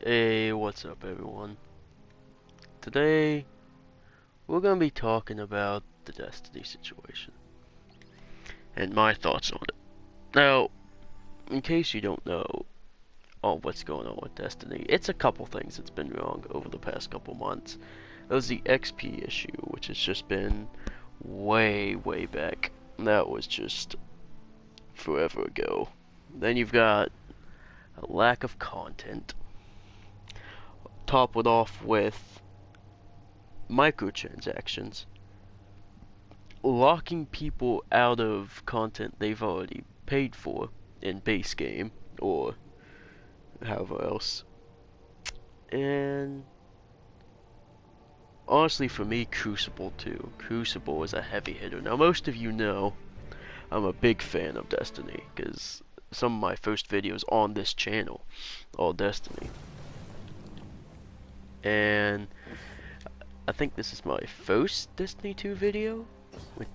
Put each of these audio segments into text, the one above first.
Hey, what's up everyone? Today, we're gonna be talking about the Destiny situation and my thoughts on it. Now, in case you don't know what's going on with Destiny, it's a couple things that's been wrong over the past couple months. There's the XP issue, which has just been way back. That was just forever ago. Then you've got a lack of content. Top it off with microtransactions, locking people out of content they've already paid for in base game or however else. And honestly, for me, Crucible too. Crucible is a heavy hitter. Now, most of you know I'm a big fan of Destiny because some of my first videos on this channel all Destiny. And I think this is my first Destiny 2 video, which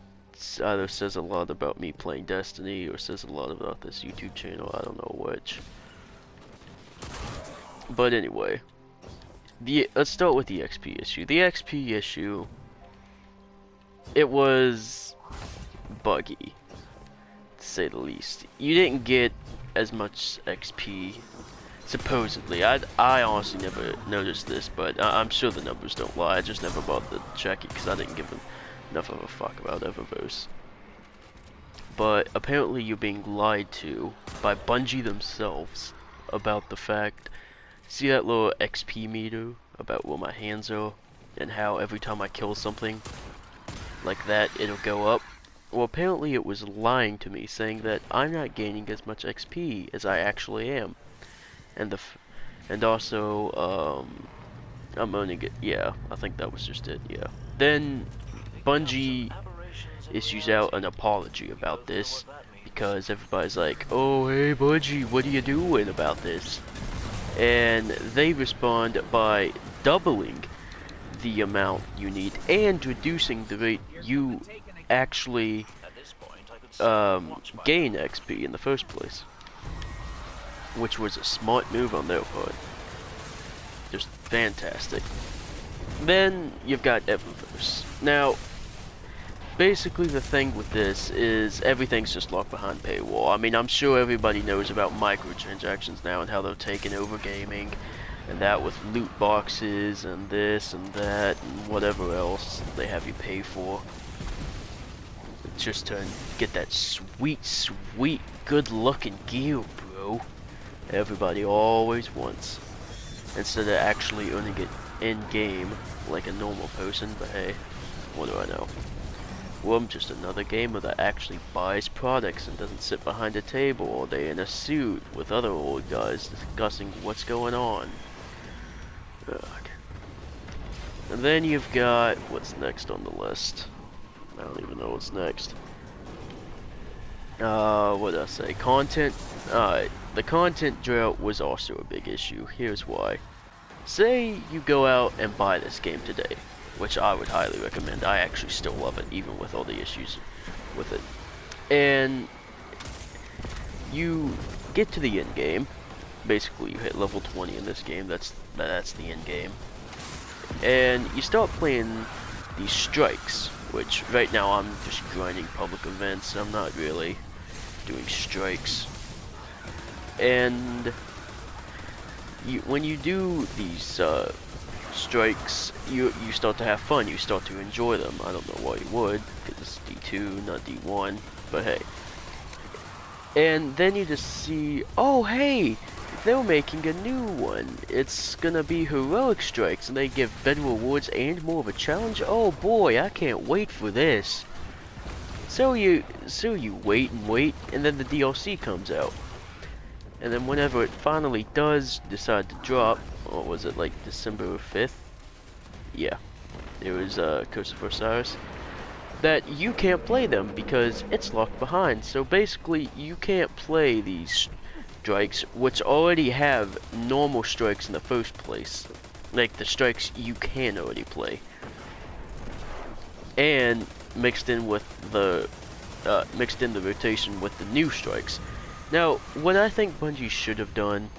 either says a lot about me playing Destiny or says a lot about this YouTube channel, I don't know which. But anyway, let's start with the XP issue. The XP issue, it was buggy, to say the least. You didn't get as much XP, supposedly. I honestly never noticed this, but I'm sure the numbers don't lie. I just never bothered to check it because I didn't give enough of a fuck about Eververse. But apparently you're being lied to by Bungie themselves about the fact, see that little XP meter about where my hands are and how every time I kill something like that it'll go up? Well, apparently it was lying to me, saying that I'm not gaining as much XP as I actually am. And also, I'm earning it. Yeah, I think that was just it. Yeah. Then Bungie issues out an apology about this because everybody's like, "Oh, hey Bungie, what are you doing about this?" And they respond by doubling the amount you need and reducing the rate you actually gain XP in the first place, which was a smart move on their part. Just fantastic. Then you've got Eververse. Now, basically the thing with this is everything's just locked behind paywall. I mean, I'm sure everybody knows about microtransactions now and how they're taking over gaming, and that with loot boxes and this and that and whatever else they have you pay for. Just to get that sweet, good-looking gear, bro. Everybody always wants, instead of actually earning it in-game like a normal person. But hey, what do I know? Well, I'm just another gamer that actually buys products and doesn't sit behind a table all day in a suit with other old guys discussing what's going on. Ugh. And then you've got, what's next on the list? I don't even know what's next. What did I say? Content. The content drought was also a big issue. Here's why. Say you go out and buy this game today, which I would highly recommend. I actually still love it, even with all the issues with it. And you get to the end game. Basically, you hit level 20 in this game. That's the end game. And you start playing these strikes, which right now I'm just grinding public events. I'm not really doing strikes. And when you do these strikes, you start to have fun. You start to enjoy them. I don't know why you would, because it's D2, not D1. But hey. And then you just see, oh hey, they're making a new one. It's gonna be heroic strikes, and they give better rewards and more of a challenge. Oh boy, I can't wait for this. So you wait and wait, and then the DLC comes out. And then whenever it finally does decide to drop, what was it, like December 5th? Yeah, it was Curse of Osiris. That you can't play them because it's locked behind. So basically, you can't play these strikes, which already have normal strikes in the first place. Like the strikes you can already play. And mixed in the rotation with the new strikes. Now, what I think Bungie should have done,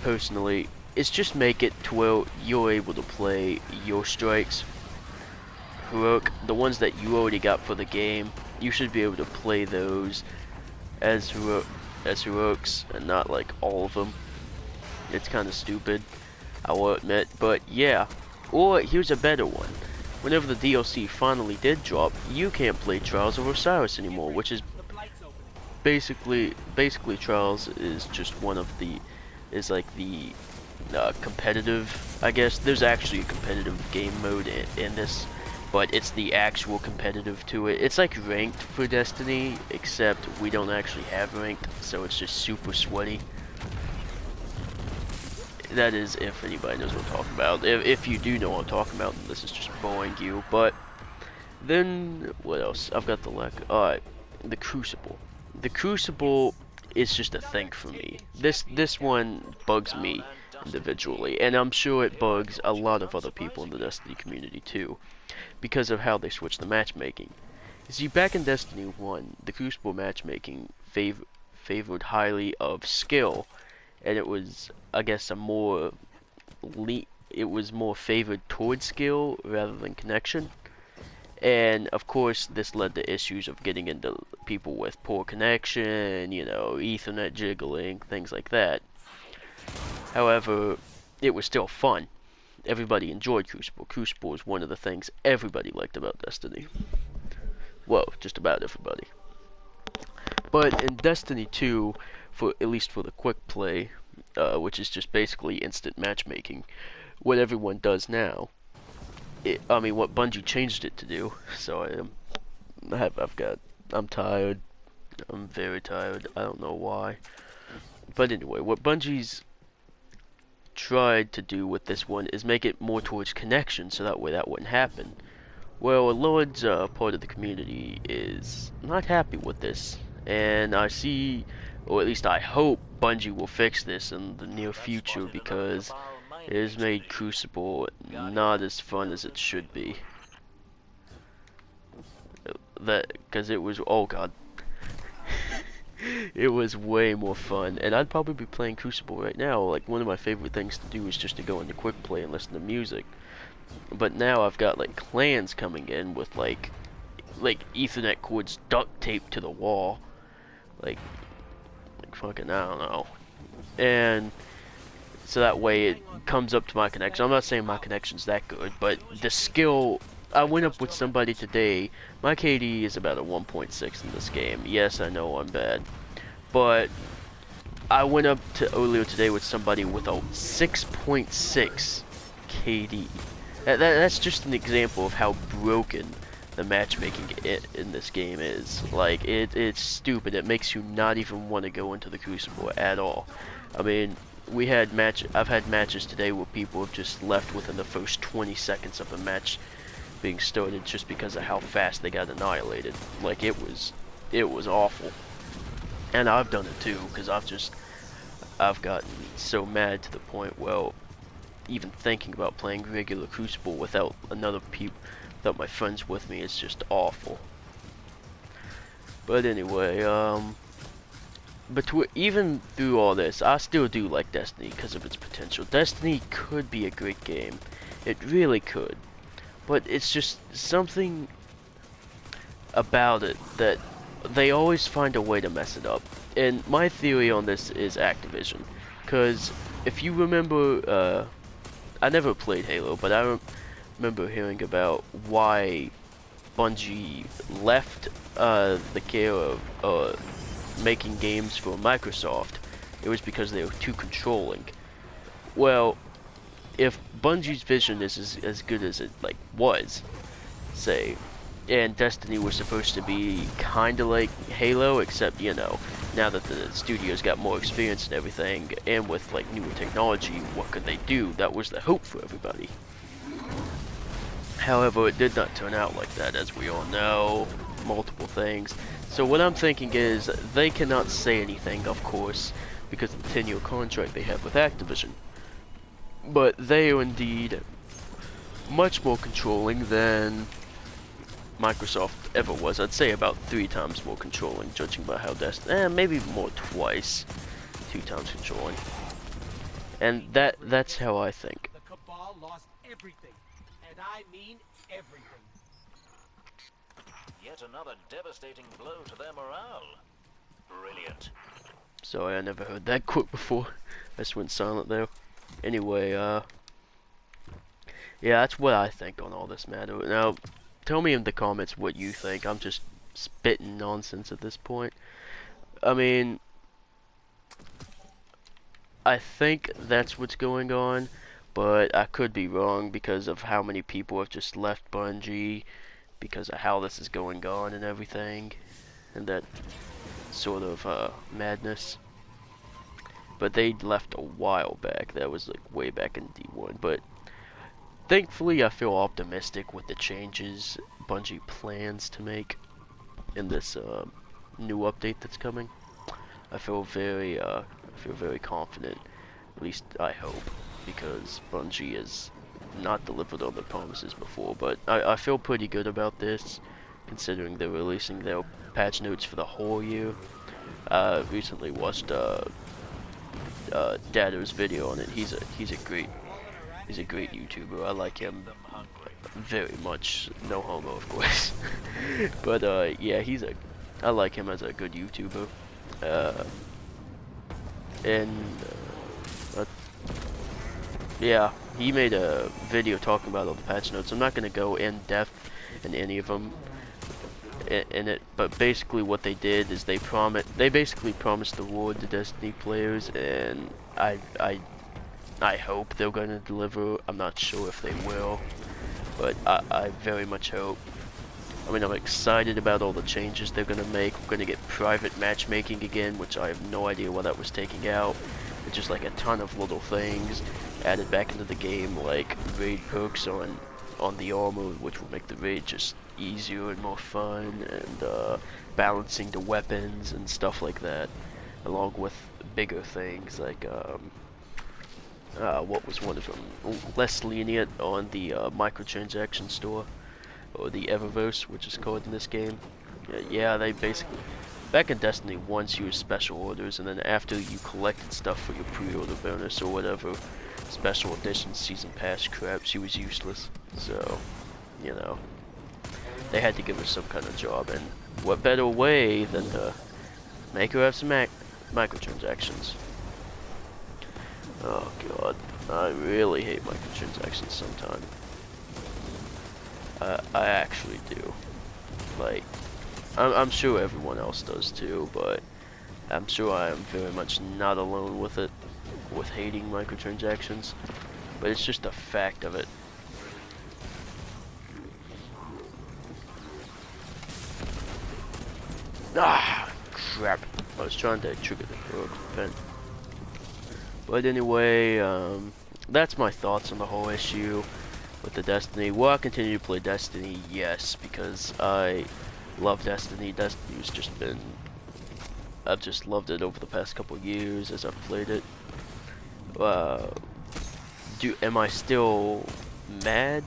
personally, is just make it to where you're able to play your strikes, heroic, the ones that you already got for the game. You should be able to play those as heroics and not like all of them. It's kind of stupid, I will admit, but yeah. Or here's a better one. Whenever the DLC finally did drop, you can't play Trials of Osiris anymore, which is basically Trials is just one of the like the competitive, I guess. There's actually a competitive game mode in this, but it's the actual competitive to it. It's like ranked for Destiny, except we don't actually have ranked, so it's just super sweaty. That is, if anybody knows what I'm talking about. If you do know what I'm talking about, then this is just boring you. But then, what else? I've got the alright, the Crucible. The Crucible is just a thing for me. This one bugs me individually, and I'm sure it bugs a lot of other people in the Destiny community too, because of how they switch the matchmaking. You see, back in Destiny 1, the Crucible matchmaking favored highly of skill, and it was, I guess, it was more favored towards skill rather than connection. And of course, this led to issues of getting into people with poor connection, you know, Ethernet jiggling, things like that. However, it was still fun. Everybody enjoyed Crucible. Crucible is one of the things everybody liked about Destiny. Well, just about everybody. But in Destiny 2, at least for the quick play, which is just basically instant matchmaking, what everyone does now, what Bungie changed it to do. So I'm tired. I'm very tired. I don't know why. But anyway, what Bungie's tried to do with this one is make it more towards connection, so that way that wouldn't happen. Well, a large part of the community is not happy with this, and I see, or at least I hope, Bungie will fix this in the near future, because it has made Crucible not as fun as it should be. Because it was, oh god. It was way more fun, and I'd probably be playing Crucible right now. Like, one of my favorite things to do is just to go into quick play and listen to music. But now I've got like clans coming in with like Ethernet cords duct taped to the wall, like fucking, I don't know. And so that way it comes up to my connection. I'm not saying my connection's that good, but the skill. I went up with somebody today. My KD is about a 1.6 in this game. Yes, I know I'm bad, but I went up to earlier today with somebody with a 6.6 KD. That's just an example of how broken the matchmaking in this game is. Like, it's stupid. It makes you not even want to go into the Crucible at all. I mean, I've had matches today where people have just left within the first 20 seconds of a match being started just because of how fast they got annihilated. Like, it was awful. And I've done it too, because I've gotten so mad to the point, well, even thinking about playing regular Crucible without without my friends with me is just awful. But anyway, even through all this, I still do like Destiny because of its potential. Destiny could be a great game. It really could. But it's just something about it that they always find a way to mess it up. And my theory on this is Activision. Because if you remember, I never played Halo, but I remember hearing about why Bungie left the care of making games for Microsoft. It was because they were too controlling. Well, if Bungie's vision is as good as it was, say, and Destiny was supposed to be kinda like Halo, except, you know, now that the studio's got more experience and everything, and with like newer technology, what could they do? That was the hope for everybody. However, it did not turn out like that, as we all know. Multiple things. So what I'm thinking is, they cannot say anything, of course, because of the 10-year contract they have with Activision. But they are indeed much more controlling than Microsoft ever was. I'd say about 3 times more controlling, judging by how maybe more, twice, 2 times controlling. And that's how I think. The Cabal lost everything, and I mean everything. Yet another devastating blow to their morale. Brilliant. Sorry, I never heard that quote before. I just went silent there. Anyway, yeah, that's what I think on all this matter. Now, tell me in the comments what you think. I'm just spitting nonsense at this point. I mean, I think that's what's going on, but I could be wrong because of how many people have just left Bungie because of how this is going on and everything, and that sort of madness. But they left a while back. That was like way back in D1. But thankfully, I feel optimistic with the changes Bungie plans to make in this new update that's coming. I feel very confident. At least I hope, because Bungie has not delivered on their promises before. But I feel pretty good about this, considering they're releasing their patch notes for the whole year. Recently watched Dado's video on it. He's a great YouTuber. I like him very much. No homo, of course. But yeah, I like him as a good YouTuber. Yeah, he made a video talking about all the patch notes. I'm not gonna go in depth in any of them in it, but basically what they did is they basically promised the reward to Destiny players, and I hope they're gonna deliver. I'm not sure if they will, but I very much hope. I mean, I'm excited about all the changes they're gonna make. We're gonna get private matchmaking again, which I have no idea why that was taken out. It's just like a ton of little things added back into the game, like raid perks on the armor, which will make the raid just easier and more fun, and balancing the weapons and stuff like that, along with bigger things like what was one of them? Less lenient on the microtransaction store, or the Eververse, which is called in this game. Yeah, they basically, back in Destiny, once you used special orders, and then after you collected stuff for your pre-order bonus or whatever special edition season pass crap, she was useless. So, you know, they had to give her some kind of job, and what better way than to make her have some microtransactions. Oh god, I really hate microtransactions sometimes. I actually do. Like, I'm sure everyone else does too, but I'm sure I am very much not alone with it, with hating microtransactions. But it's just a fact of it. Ah, crap. I was trying to trigger the pen. But anyway, that's my thoughts on the whole issue with the Destiny. Will I continue to play Destiny? Yes, because I love Destiny. Destiny's just been, I've just loved it over the past couple years as I've played it. Am I still mad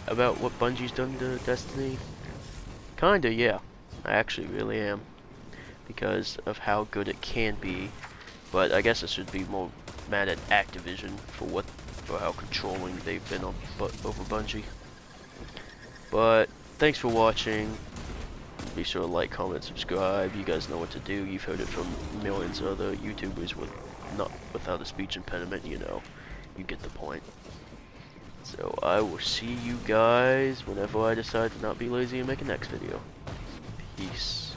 about what Bungie's done to Destiny? Kinda, yeah. I actually really am, because of how good it can be. But I guess I should be more mad at Activision for how controlling they've been over Bungie. But thanks for watching. Be sure to like, comment, subscribe. You guys know what to do. You've heard it from millions of other YouTubers without a speech impediment. You know, you get the point. So I will see you guys whenever I decide to not be lazy and make a next video. Peace.